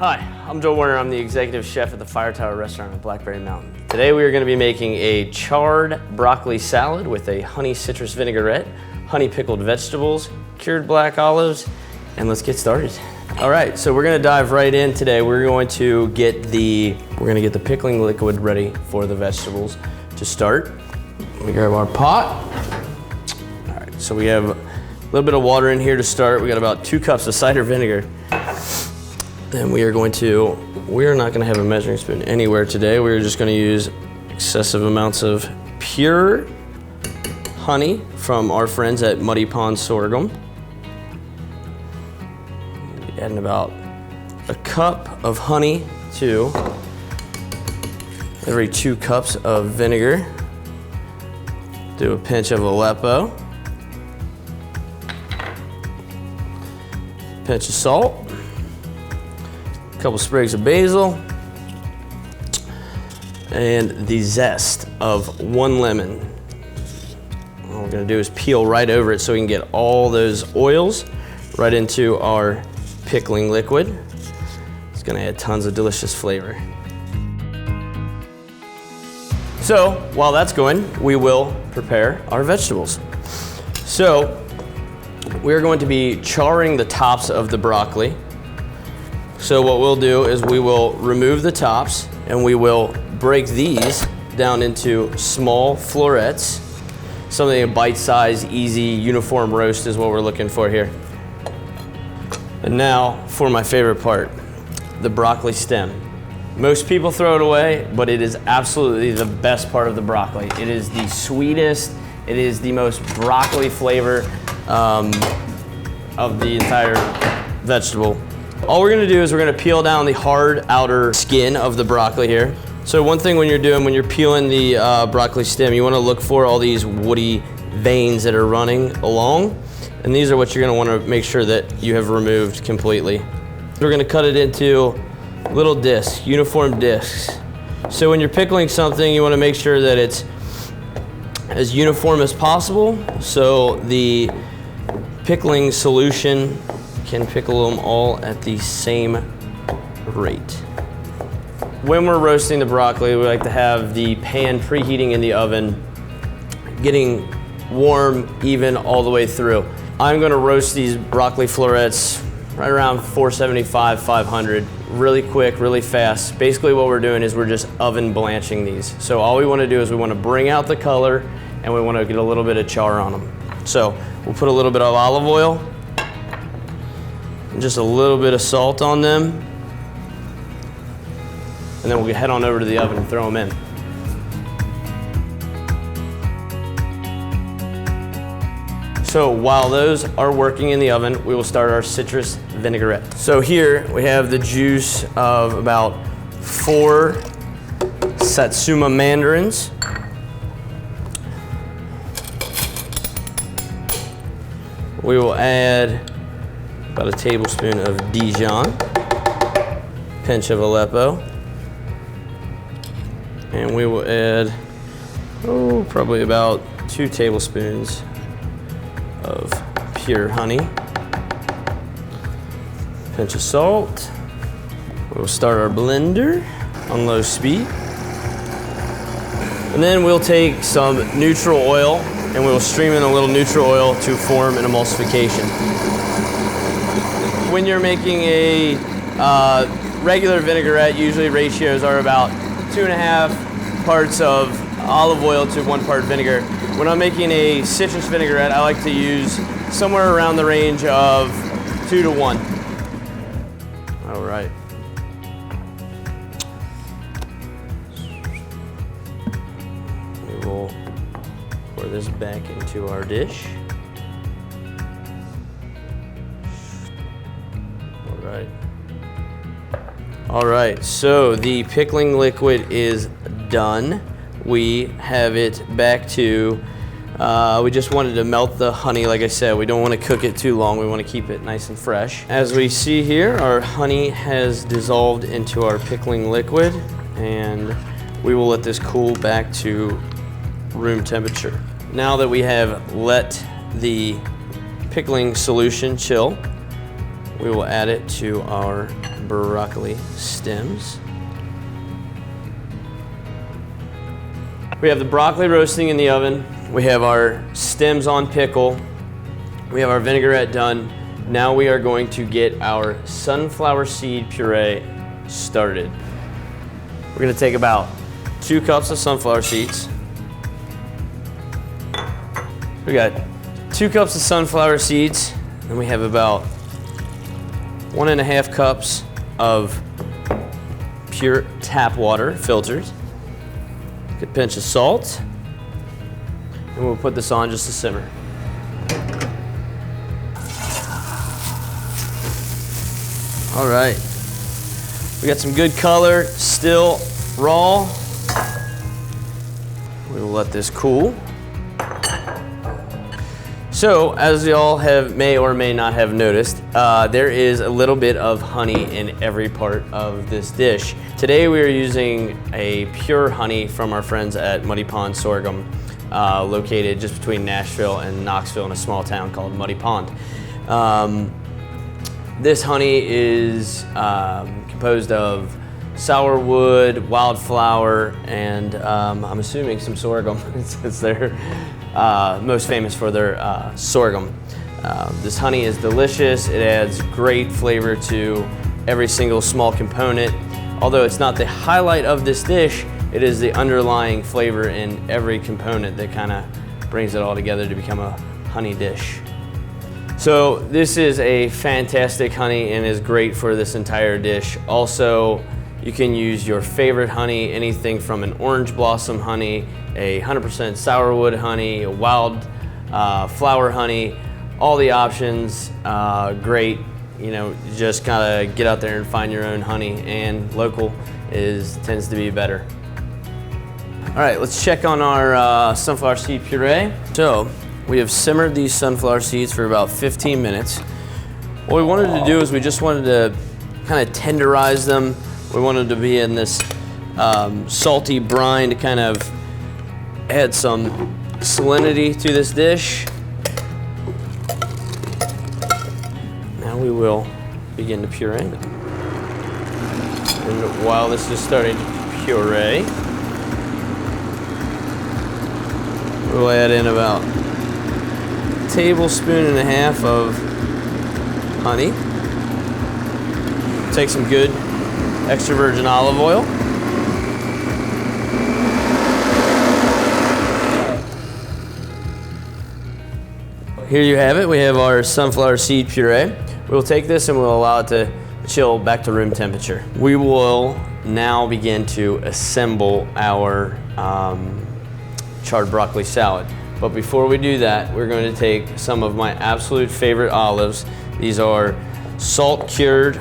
Hi, I'm Joel Werner. I'm the executive chef at the Fire Tower restaurant at Blackberry Mountain. Today we are going to be making a charred broccoli salad with a honey citrus vinaigrette, honey pickled vegetables, cured black olives, and let's get started. All right, so we're going to dive right in today. We're going to get the pickling liquid ready for the vegetables to start. Let me grab our pot. All right, so we have a little bit of water in here to start. We got about 2 cups of cider vinegar. Then we are not gonna have a measuring spoon anywhere today. We're just gonna use excessive amounts of pure honey from our friends at Muddy Pond Sorghum. Adding about a cup of honey to every 2 cups of vinegar. Do a pinch of Aleppo. Pinch of salt. Couple sprigs of basil, and the zest of 1 lemon. All we're gonna do is peel right over it so we can get all those oils right into our pickling liquid. It's gonna add tons of delicious flavor. So while that's going, we will prepare our vegetables. So we're going to be charring the tops of the broccoli. So what we'll do is we will remove the tops and we will break these down into small florets. Something a bite-sized, easy, uniform roast is what we're looking for here. And now for my favorite part, the broccoli stem. Most people throw it away, but it is absolutely the best part of the broccoli. It is the sweetest, it is the most broccoli flavor of the entire vegetable. All we're gonna do is we're gonna peel down the hard outer skin of the broccoli here. So one thing when you're peeling the broccoli stem, you wanna look for all these woody veins that are running along. And these are what you're gonna wanna make sure that you have removed completely. We're gonna cut it into little discs, uniform discs. So when you're pickling something, you wanna make sure that it's as uniform as possible so the pickling solution can pickle them all at the same rate. When we're roasting the broccoli, we like to have the pan preheating in the oven, getting warm even all the way through. I'm gonna roast these broccoli florets right around 475, 500, really quick, really fast. Basically what we're doing is we're just oven blanching these. So all we wanna do is we wanna bring out the color and we wanna get a little bit of char on them. So we'll put a little bit of olive oil, just a little bit of salt on them, and then we'll head on over to the oven and throw them in. So while those are working in the oven, we will start our citrus vinaigrette. So here we have the juice of about 4 Satsuma mandarins. We will add about a tablespoon of Dijon, pinch of Aleppo, and we will add, probably about 2 tablespoons of pure honey, pinch of salt. We'll start our blender on low speed. And then we'll take some neutral oil and we'll stream in a little neutral oil to form an emulsification. When you're making a regular vinaigrette, usually ratios are about 2.5 parts of olive oil to 1 part vinegar. When I'm making a citrus vinaigrette, I like to use somewhere around the range of 2 to 1. All right. We will pour this back into our dish. All right, so the pickling liquid is done. We have it back to, we just wanted to melt the honey, like I said. We don't want to cook it too long. We want to keep it nice and fresh. As we see here, our honey has dissolved into our pickling liquid, and we will let this cool back to room temperature. Now that we have let the pickling solution chill, we will add it to our broccoli stems. We have the broccoli roasting in the oven. We have our stems on pickle. We have our vinaigrette done. Now we are going to get our sunflower seed puree started. We're gonna take about 2 cups of sunflower seeds. We got 2 cups of sunflower seeds, and we have about 1.5 cups of pure tap water, filtered. A pinch of salt, and we'll put this on just to simmer. All right, we got some good color, still raw. We will let this cool. So, as y'all may or may not have noticed, there is a little bit of honey in every part of this dish. Today we are using a pure honey from our friends at Muddy Pond Sorghum, located just between Nashville and Knoxville in a small town called Muddy Pond. This honey is composed of sourwood, wildflower, and I'm assuming some sorghum. It's their most famous for their sorghum. This honey is delicious. It adds great flavor to every single small component. Although it's not the highlight of this dish, it is the underlying flavor in every component that kind of brings it all together to become a honey dish. So this is a fantastic honey and is great for this entire dish. Also, you can use your favorite honey, anything from an orange blossom honey, a 100% sourwood honey, a wild flower honey, all the options, great. You know, just kind of get out there and find your own honey, and local tends to be better. All right, let's check on our sunflower seed puree. So we have simmered these sunflower seeds for about 15 minutes. What we wanted to do is we just wanted to kind of tenderize them. We wanted to be in this salty brine to kind of add some salinity to this dish. Now we will begin to puree them. And while this is starting to puree, we'll add in about 1.5 tablespoons of honey. Take some good extra virgin olive oil. Here you have it. We have our sunflower seed puree. We'll take this and we'll allow it to chill back to room temperature. We will now begin to assemble our charred broccoli salad. But before we do that, we're going to take some of my absolute favorite olives. These are salt cured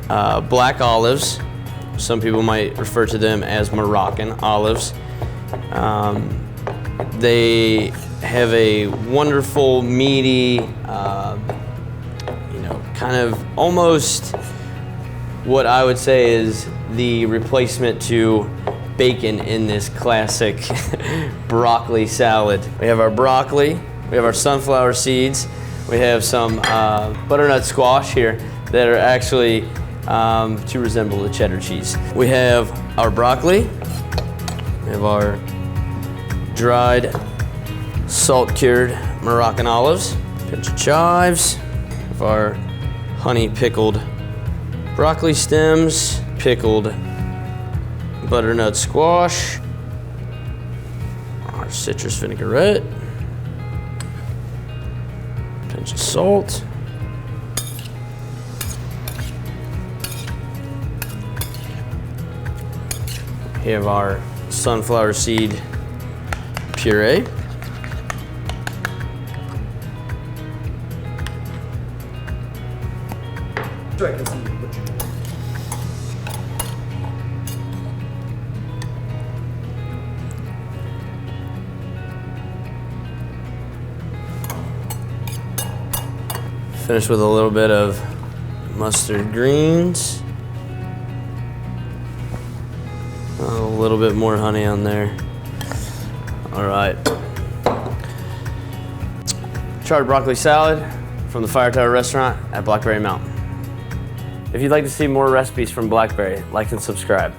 black olives. Some people might refer to them as Moroccan olives. They have a wonderful, meaty, kind of almost what I would say is the replacement to bacon in this classic broccoli salad. We have our broccoli, we have our sunflower seeds, we have some butternut squash here that are actually to resemble the cheddar cheese. We have our broccoli, we have our dried salt cured Moroccan olives, pinch of chives, we have our honey pickled broccoli stems, pickled butternut squash, our citrus vinaigrette, pinch of salt, we have our sunflower seed puree, finish with a little bit of mustard greens, a little bit more honey on there. All right, charred broccoli salad from from the Fire Tower Restaurant at Blackberry Mountain. If you'd like to see more recipes from Blackberry, like and subscribe.